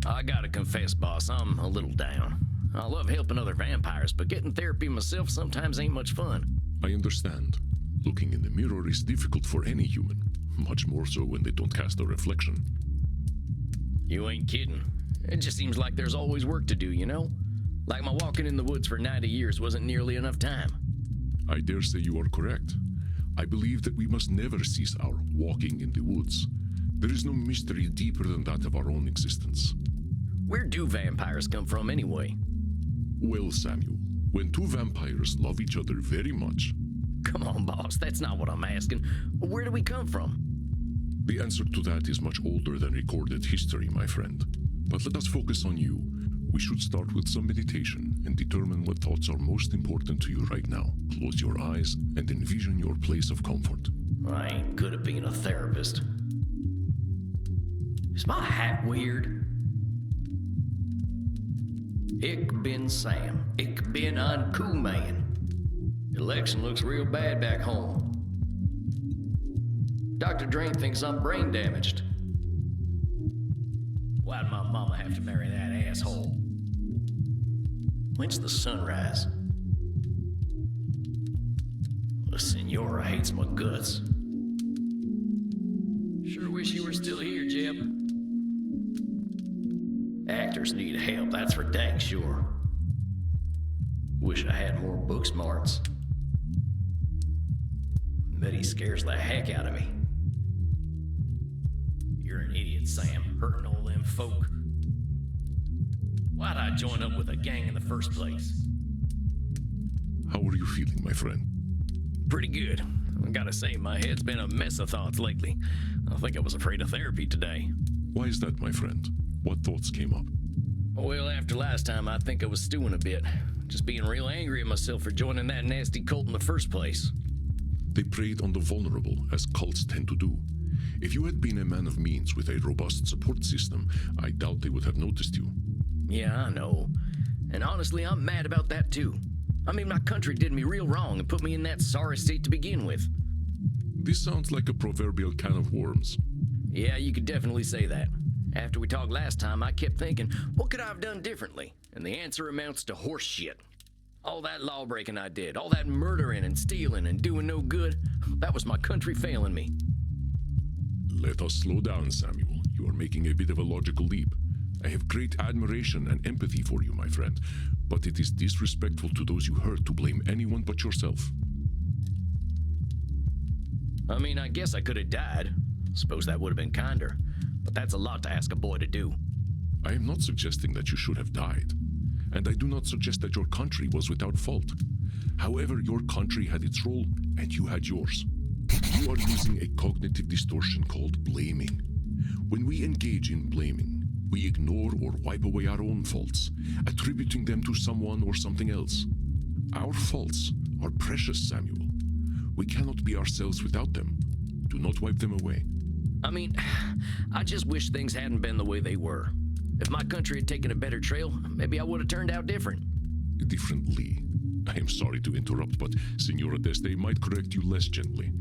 I gotta confess, boss, I'm a little down. I love helping other vampires, but getting therapy myself sometimes ain't much fun. I understand. Looking in the mirror is difficult for any human, much more so when they don't cast a reflection. You ain't kidding. It just seems like there's always work to do, you know? Like my walking in the woods for 90 years wasn't nearly enough time. I dare say you are correct. I believe that we must never cease our walking in the woods. There is no mystery deeper than that of our own existence. Where do vampires come from anyway? Well, Samuel, when two vampires love each other very much... Come on, boss, that's not what I'm asking. Where do we come from? The answer to that is much older than recorded history, my friend. But let us focus on you. We should start with some meditation and determine what thoughts are most important to you right now. Close your eyes and envision your place of comfort. I ain't good at being a therapist. Is my hat weird? Ich bin Sam. Ich bin ein cool man. Election looks real bad back home. Dr. Drain thinks I'm brain damaged. Why'd my mama have to marry that asshole? When's the sunrise? The Senora hates my guts. Sure wish you were still here, Jeb. Actors need help, that's for dang sure. Wish I had more book smarts. Bet he scares the heck out of me. You're an idiot, Sam, hurting all them folk. Why'd I join up with a gang in the first place? How are you feeling, my friend? Pretty good. I gotta say, my head's been a mess of thoughts lately. I think I was afraid of therapy today. Why is that, my friend? What thoughts came up? Well, after last time, I think I was stewing a bit. Just being real angry at myself for joining that nasty cult in the first place. They preyed on the vulnerable, as cults tend to do. If you had been a man of means with a robust support system, I doubt they would have noticed you. Yeah, I know. And honestly, I'm mad about that too. I mean, my country did me real wrong and put me in that sorry state to begin with. This sounds like a proverbial can of worms. Yeah, you could definitely say that. After we talked last time, I kept thinking, what could I have done differently? And the answer amounts to horse shit. All that law-breaking I did, all that murdering and stealing and doing no good, that was my country failing me. Let us slow down, Samuel. You are making a bit of a logical leap. I have great admiration and empathy for you, my friend, but it is disrespectful to those you hurt to blame anyone but yourself. I mean, I guess I could have died. Suppose that would have been kinder, but that's a lot to ask a boy to do. I am not suggesting that you should have died, and I do not suggest that your country was without fault. However, your country had its role, and you had yours. You are using a cognitive distortion called blaming. When we engage in blaming, we ignore or wipe away our own faults, attributing them to someone or something else. Our faults are precious, Samuel. We cannot be ourselves without them. Do not wipe them away. I mean, I just wish things hadn't been the way they were. If my country had taken a better trail, maybe I would have turned out different. Differently. I am sorry to interrupt, but Senora Deste might correct you less gently.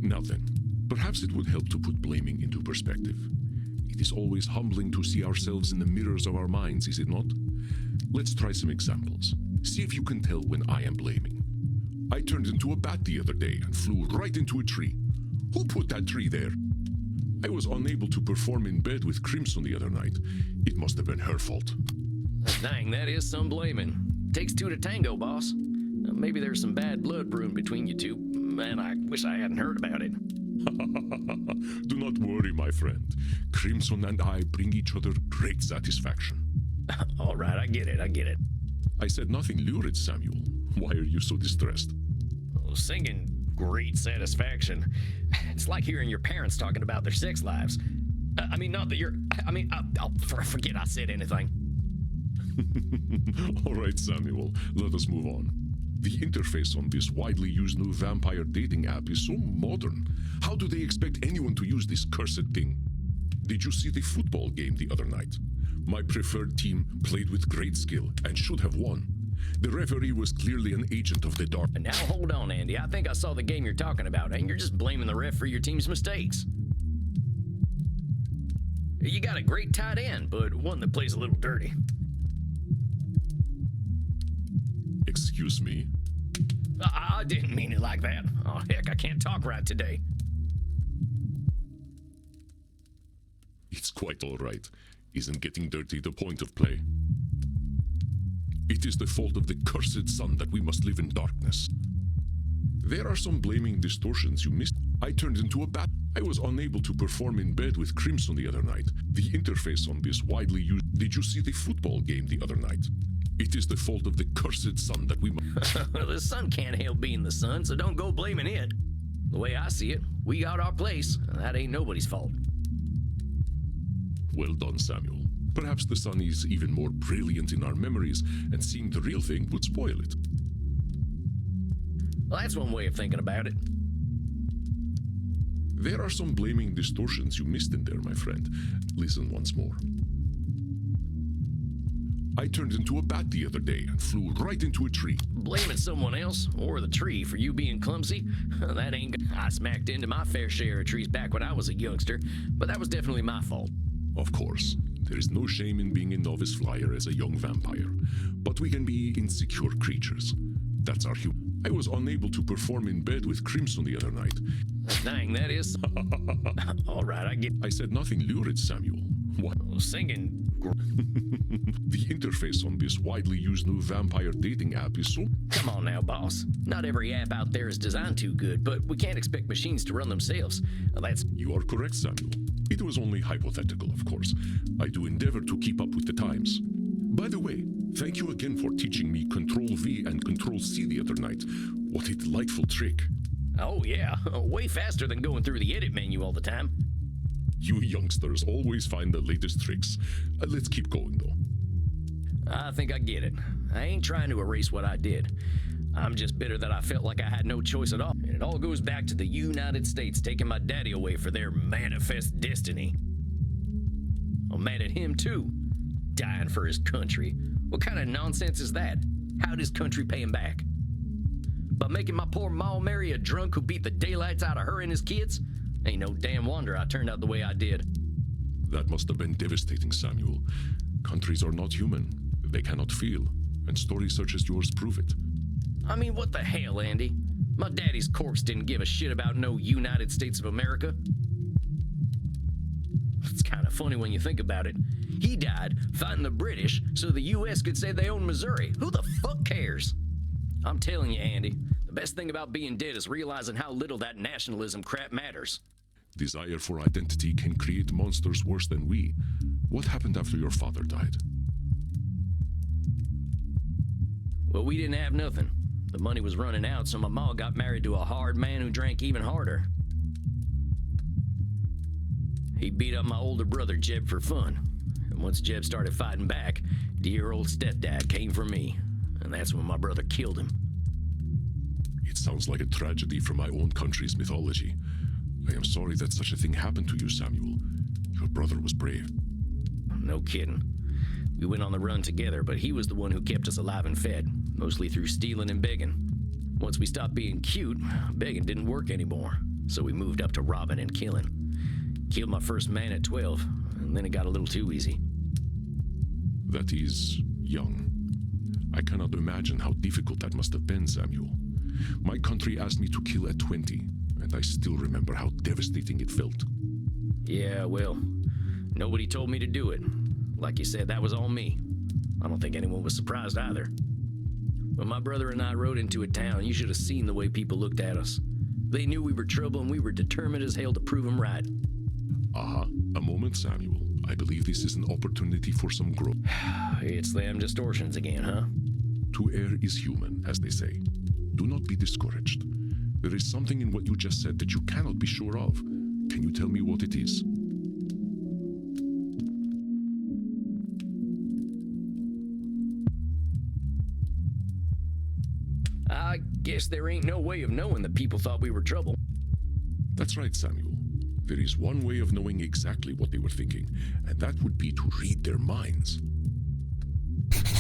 Now then, perhaps it would help to put blaming into perspective. It is always humbling to see ourselves in the mirrors of our minds, is it not? Let's try some examples. See if you can tell when I am blaming. I turned into a bat the other day and flew right into a tree. Who put that tree there? I was unable to perform in bed with Crimson the other night. It must have been her fault. Dang, that is some blaming. Takes two to tango, boss. Maybe there's some bad blood brewing between you two, and I wish I hadn't heard about it. Do not worry, my friend. Crimson and I bring each other great satisfaction. All right, I get it. I said nothing lurid, Samuel. Why are you so distressed? Well, singing great satisfaction. It's like hearing your parents talking about their sex lives. Forget I said anything. All right, Samuel, let us move on. The interface on this widely used new vampire dating app is so modern. How do they expect anyone to use this cursed thing? Did you see the football game the other night? My preferred team played with great skill and should have won. The referee was clearly an agent of the dark. And now hold on, Andy. I think I saw the game you're talking about, and you're just blaming the ref for your team's mistakes. You got a great tight end, but one that plays a little dirty. Excuse me? I didn't mean it like that. Oh, heck, I can't talk right today. It's quite all right. Isn't getting dirty the point of play? It is the fault of the cursed sun that we must live in darkness. There are some blaming distortions you missed. I turned into a bat. I was unable to perform in bed with Crimson the other night. The interface on this widely used... Did you see the football game the other night? It is the fault of the cursed sun that we must... The sun can't help being the sun, so don't go blaming it. The way I see it, we got our place, and that ain't nobody's fault. Well done, Samuel. Perhaps the sun is even more brilliant in our memories, and seeing the real thing would spoil it. Well, that's one way of thinking about it. There are some blaming distortions you missed in there, my friend. Listen once more. I turned into a bat the other day and flew right into a tree. Blaming someone else, or the tree, for you being clumsy? That ain't good. I smacked into my fair share of trees back when I was a youngster, but that was definitely my fault. Of course, there is no shame in being a novice flyer as a young vampire, but we can be insecure creatures. That's our human. I was unable to perform in bed with Crimson the other night. Dang, that is... All right, I get... I said nothing lurid, Samuel. What? Singing... The interface on this widely used new vampire dating app is so... Come on now, boss. Not every app out there is designed too good, but we can't expect machines to run themselves. That's... You are correct, Samuel. It was only hypothetical, of course. I do endeavor to keep up with the times. By the way, thank you again for teaching me Control-V and Control-C the other night. What a delightful trick. Oh yeah, way faster than going through the edit menu all the time. You youngsters always find the latest tricks. Let's keep going, though. I think I get it. I ain't trying to erase what I did. I'm just bitter that I felt like I had no choice at all. And it all goes back to the United States taking my daddy away for their manifest destiny. I'm mad at him, too. Dying for his country. What kind of nonsense is that? How'd his country pay him back? By making my poor ma marry a drunk who beat the daylights out of her and his kids? Ain't no damn wonder I turned out the way I did. That must have been devastating, Samuel. Countries are not human. They cannot feel. And stories such as yours prove it. I mean, what the hell, Andy? My daddy's corpse didn't give a shit about no United States of America. It's kind of funny when you think about it. He died fighting the British so the U.S. could say they own Missouri. Who the fuck cares? I'm telling you, Andy, the best thing about being dead is realizing how little that nationalism crap matters. Desire for identity can create monsters worse than we. What happened after your father died? Well, we didn't have nothing. The money was running out, so my ma got married to a hard man who drank even harder. He beat up my older brother, Jeb, for fun. And once Jeb started fighting back, dear old stepdad came for me. And that's when my brother killed him. It sounds like a tragedy from my own country's mythology. I am sorry that such a thing happened to you, Samuel. Your brother was brave. No kidding. We went on the run together, but he was the one who kept us alive and fed, mostly through stealing and begging. Once we stopped being cute, begging didn't work anymore, so we moved up to robbing and killing. Killed my first man at 12, and then it got a little too easy. That is young. I cannot imagine how difficult that must have been, Samuel. My country asked me to kill at 20, and I still remember how devastating it felt. Yeah, well, nobody told me to do it. Like you said, that was all me. I don't think anyone was surprised either. When my brother and I rode into a town, you should have seen the way people looked at us. They knew we were trouble, and we were determined as hell to prove them right. A moment, Samuel. I believe this is an opportunity for some growth. It's them distortions again, huh? To err is human, as they say. Do not be discouraged. There is something in what you just said that you cannot be sure of. Can you tell me what it is? I guess there ain't no way of knowing that people thought we were trouble. That's right, Samuel. There is one way of knowing exactly what they were thinking, and that would be to read their minds.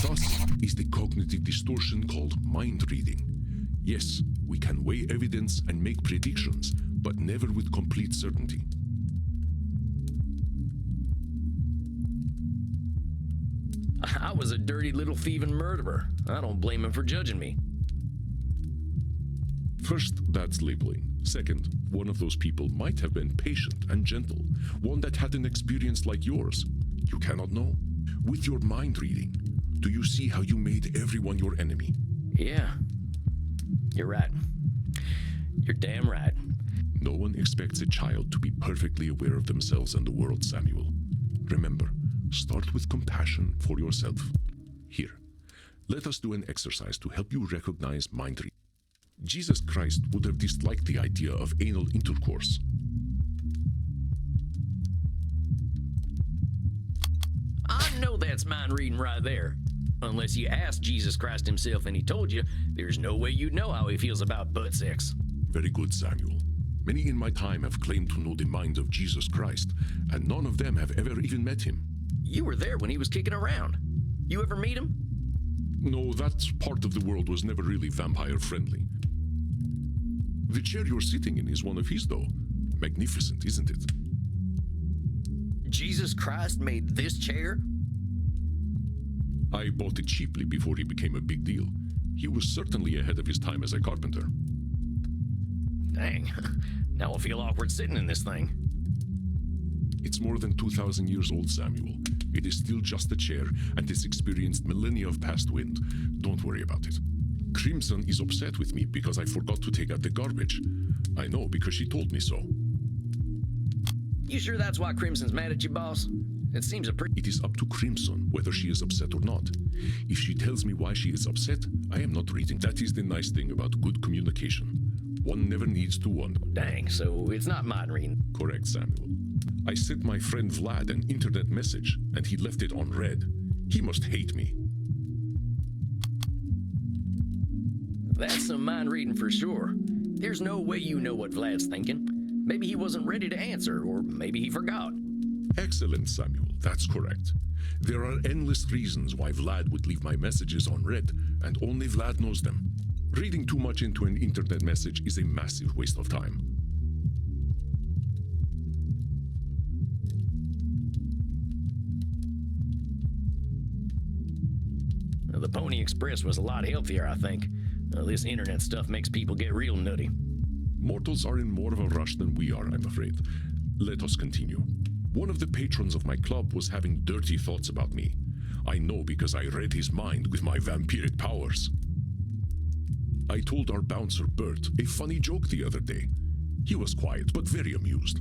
Thus is the cognitive distortion called mind reading. Yes, we can weigh evidence and make predictions, but never with complete certainty. I was a dirty little thieving murderer. I don't blame him for judging me. First, that's labeling. Second, one of those people might have been patient and gentle, one that had an experience like yours. You cannot know. With your mind reading, do you see how you made everyone your enemy? Yeah, you're right. You're damn right. No one expects a child to be perfectly aware of themselves and the world, Samuel. Remember, start with compassion for yourself. Here, let us do an exercise to help you recognize mind reading. Jesus Christ would have disliked the idea of anal intercourse. I know that's mind reading right there. Unless you asked Jesus Christ himself and he told you, there's no way you'd know how he feels about butt sex. Very good, Samuel. Many in my time have claimed to know the mind of Jesus Christ, and none of them have ever even met him. You were there when he was kicking around. You ever meet him? No, that part of the world was never really vampire-friendly. The chair you're sitting in is one of his, though. Magnificent, isn't it? Jesus Christ made this chair? I bought it cheaply before he became a big deal. He was certainly ahead of his time as a carpenter. Dang, now I feel awkward sitting in this thing. It's more than 2,000 years old, Samuel. It is still just a chair, and it's experienced millennia of past wind. Don't worry about it. Crimson is upset with me because I forgot to take out the garbage. I know, because she told me so. You sure that's why Crimson's mad at you, boss? It seems a pretty... It is up to Crimson whether she is upset or not. If she tells me why she is upset, I am not reading. That is the nice thing about good communication. One never needs to wonder. Dang, so it's not mind reading. Correct, Samuel. I sent my friend Vlad an internet message, and he left it on read. He must hate me. That's some mind reading for sure. There's no way you know what Vlad's thinking. Maybe he wasn't ready to answer, or maybe he forgot. Excellent, Samuel. That's correct. There are endless reasons why Vlad would leave my messages on read, and only Vlad knows them. Reading too much into an internet message is a massive waste of time. The Pony Express was a lot healthier, I think. This internet stuff makes people get real nutty. Mortals are in more of a rush than we are, I'm afraid. Let us continue. One of the patrons of my club was having dirty thoughts about me. I know because I read his mind with my vampiric powers. I told our bouncer, Bert, a funny joke the other day. He was quiet, but very amused.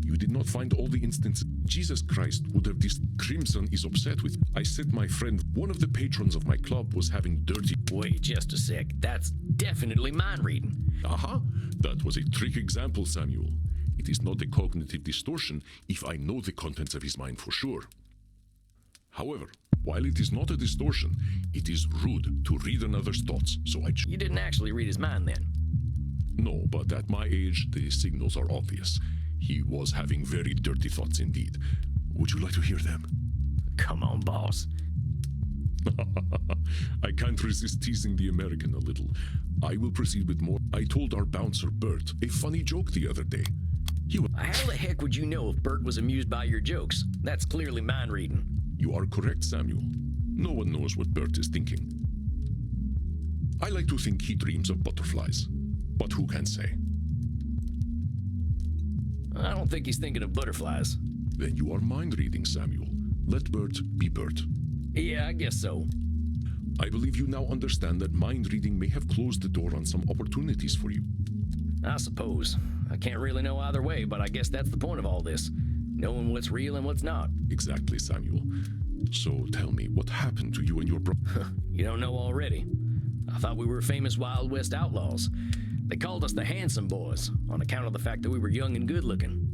You did not find all the instances. Jesus Christ would have this. Crimson is upset with. I sent my friend, one of the patrons of my club was having dirty. Wait just a sec. That's definitely mind reading. Aha, that was a trick example, Samuel. It is not a cognitive distortion if I know the contents of his mind for sure. However, while it is not a distortion, it is rude to read another's thoughts, so I... You didn't actually read his mind then? No, but at my age, the signals are obvious. He was having very dirty thoughts indeed. Would you like to hear them? Come on, boss. I can't resist teasing the American a little. I will proceed with more. I told our bouncer, Bert, a funny joke the other day. How the heck would you know if Bert was amused by your jokes? That's clearly mind reading. You are correct, Samuel. No one knows what Bert is thinking. I like to think he dreams of butterflies, but who can say? I don't think he's thinking of butterflies. Then you are mind reading, Samuel. Let Bert be Bert. Yeah, I guess so. I believe you now understand that mind reading may have closed the door on some opportunities for you. I suppose. I can't really know either way, but I guess that's the point of all this. Knowing what's real and what's not. Exactly, Samuel. So tell me, what happened to you and your brother? You don't know already. I thought we were famous Wild West outlaws. They called us the Handsome Boys on account of the fact that we were young and good looking.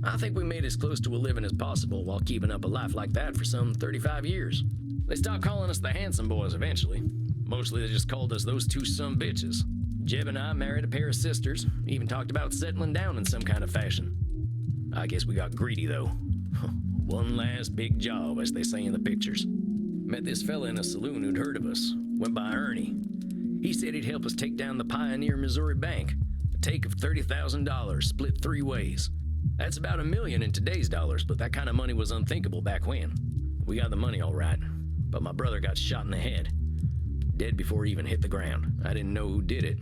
I think we made as close to a living as possible while keeping up a life like that for some 35 years. They stopped calling us the Handsome Boys eventually. Mostly they just called us those two sumbitches. Jeb and I married a pair of sisters, even talked about settling down in some kind of fashion. I guess we got greedy though. One last big job, as they say in the pictures. Met this fella in a saloon who'd heard of us. Went by Ernie. He said he'd help us take down the Pioneer Missouri Bank. A take of $30,000, split 3 ways. That's about $1 million in today's dollars, but that kind of money was unthinkable back when. We got the money all right, but my brother got shot in the head. Dead before he even hit the ground. I didn't know who did it.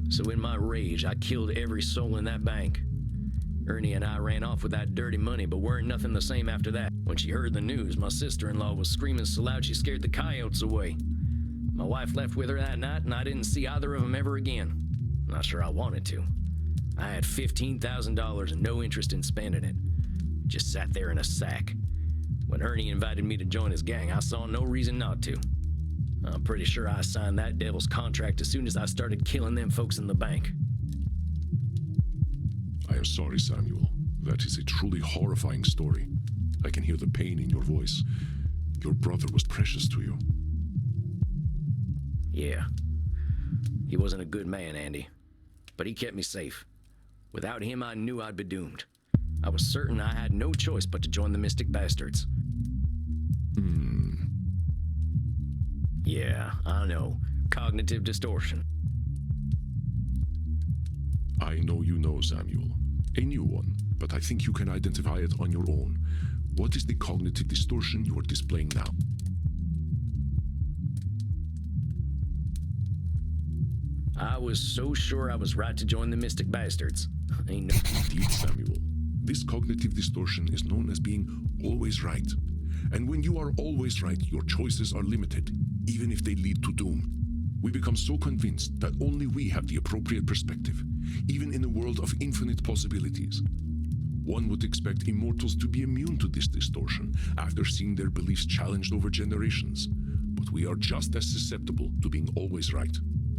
So in my rage, I killed every soul in that bank. Ernie and I ran off with that dirty money, but weren't nothing the same after that. When she heard the news, my sister-in-law was screaming so loud she scared the coyotes away. My wife left with her that night, and I didn't see either of them ever again. Not sure I wanted to. I had $15,000 and no interest in spending it. Just sat there in a sack. When Ernie invited me to join his gang, I saw no reason not to. I'm pretty sure I signed that devil's contract as soon as I started killing them folks in the bank. I am sorry, Samuel. That is a truly horrifying story. I can hear the pain in your voice. Your brother was precious to you. Yeah. He wasn't a good man, Andy. But he kept me safe. Without him, I knew I'd be doomed. I was certain I had no choice but to join the Mystic Bastards. Yeah, I know. Cognitive distortion. I know you know, Samuel. A new one, but I think you can identify it on your own. What is the cognitive distortion you are displaying now? I was so sure I was right to join the Mystic Bastards. Ain't no... Indeed, Samuel. This cognitive distortion is known as being always right. And when you are always right, your choices are limited, even if they lead to doom. We become so convinced that only we have the appropriate perspective, even in a world of infinite possibilities. One would expect immortals to be immune to this distortion after seeing their beliefs challenged over generations. But we are just as susceptible to being always right.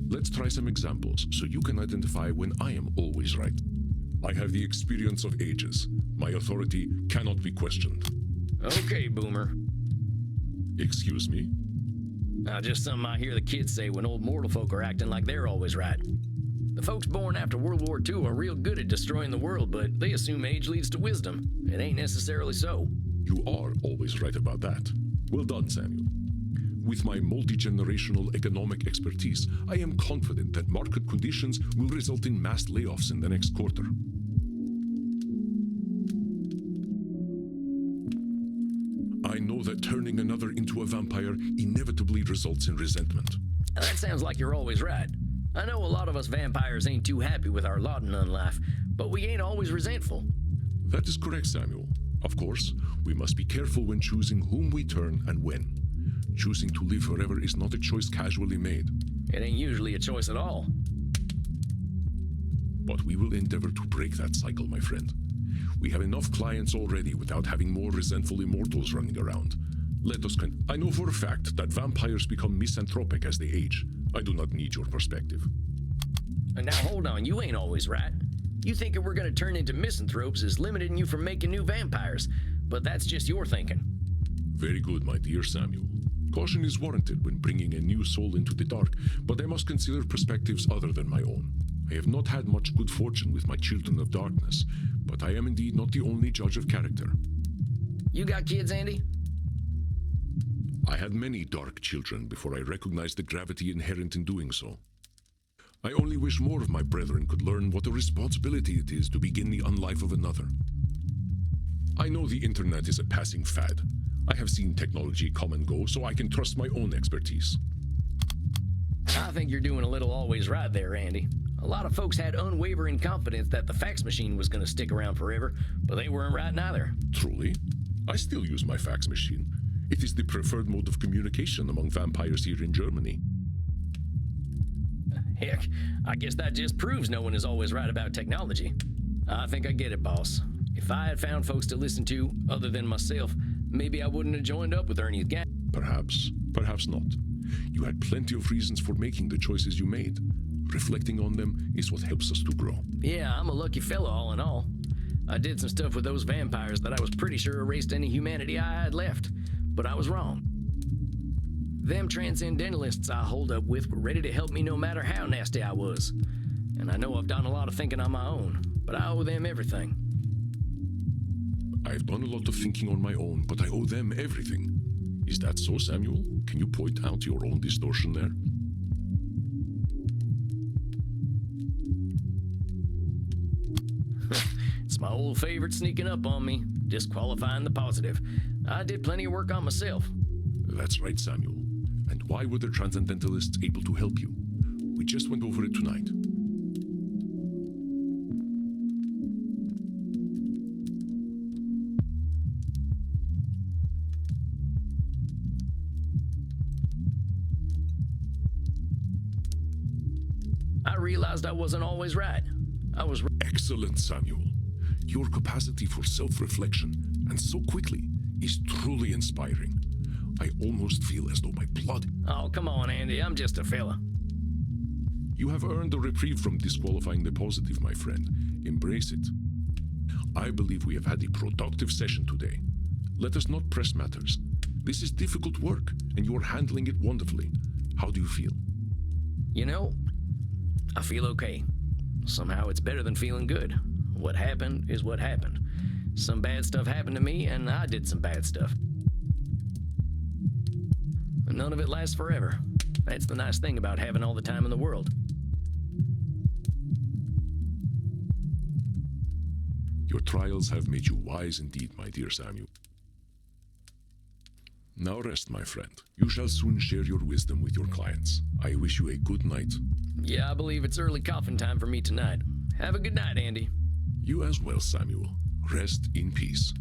Let's try some examples so you can identify when I am always right. I have the experience of ages. My authority cannot be questioned. Okay, Boomer. Excuse me? Just something I hear the kids say when old mortal folk are acting like they're always right. The folks born after World War II are real good at destroying the world, but they assume age leads to wisdom. It ain't necessarily so. You are always right about that. Well done, Samuel. With my multi-generational economic expertise, I am confident that market conditions will result in mass layoffs in the next quarter. I know that turning another into a vampire inevitably results in resentment. That sounds like you're always right. I know a lot of us vampires ain't too happy with our lot in life, but we ain't always resentful. That is correct, Samuel. Of course, we must be careful when choosing whom we turn and when. Choosing to live forever is not a choice casually made. It ain't usually a choice at all. But we will endeavor to break that cycle, my friend. We have enough clients already without having more resentful immortals running around. Let us I know for a fact that vampires become misanthropic as they age. I do not need your perspective. And now hold on, you ain't always right. You thinking we're gonna turn into misanthropes is limiting you from making new vampires, but that's just your thinking. Very good, my dear Samuel. Caution is warranted when bringing a new soul into the dark, but I must consider perspectives other than my own. I have not had much good fortune with my children of darkness, but I am indeed not the only judge of character. You got kids, Andy? I had many dark children before I recognized the gravity inherent in doing so. I only wish more of my brethren could learn what a responsibility it is to begin the unlife of another. I know the internet is a passing fad. I have seen technology come and go, so I can trust my own expertise. I think you're doing a little always right there, Andy. A lot of folks had unwavering confidence that the fax machine was going to stick around forever, but they weren't right neither. Truly? I still use my fax machine. It is the preferred mode of communication among vampires here in Germany. Heck, I guess that just proves no one is always right about technology. I think I get it, boss. If I had found folks to listen to, other than myself, maybe I wouldn't have joined up with Ernie's gang. Perhaps, perhaps not. You had plenty of reasons for making the choices you made. Reflecting on them is what helps us to grow. Yeah, I'm a lucky fellow all in all. I did some stuff with those vampires that I was pretty sure erased any humanity I had left, but I was wrong. Them transcendentalists I hold up with were ready to help me no matter how nasty I was. And I know I've done a lot of thinking on my own, but I owe them everything. I've done a lot of thinking on my own, but I owe them everything. Is that so, Samuel? Can you point out your own distortion there? It's my old favorite sneaking up on me, disqualifying the positive. I did plenty of work on myself. That's right, Samuel. And why were the transcendentalists able to help you? We just went over it tonight. I realized I wasn't always right. I was Excellent, Samuel. Your capacity for self-reflection, and so quickly, is truly inspiring. I almost feel as though my blood... Oh, come on, Andy. I'm just a fella. You have earned a reprieve from disqualifying the positive, my friend. Embrace it. I believe we have had a productive session today. Let us not press matters. This is difficult work, and you are handling it wonderfully. How do you feel? You know, I feel okay. Somehow it's better than feeling good. What happened is what happened. Some bad stuff happened to me, and I did some bad stuff. But none of it lasts forever. That's the nice thing about having all the time in the world. Your trials have made you wise indeed, my dear Samuel. Now rest, my friend. You shall soon share your wisdom with your clients. I wish you a good night. Yeah, I believe it's early coffin time for me tonight. Have a good night, Andy. You as well, Samuel. Rest in peace.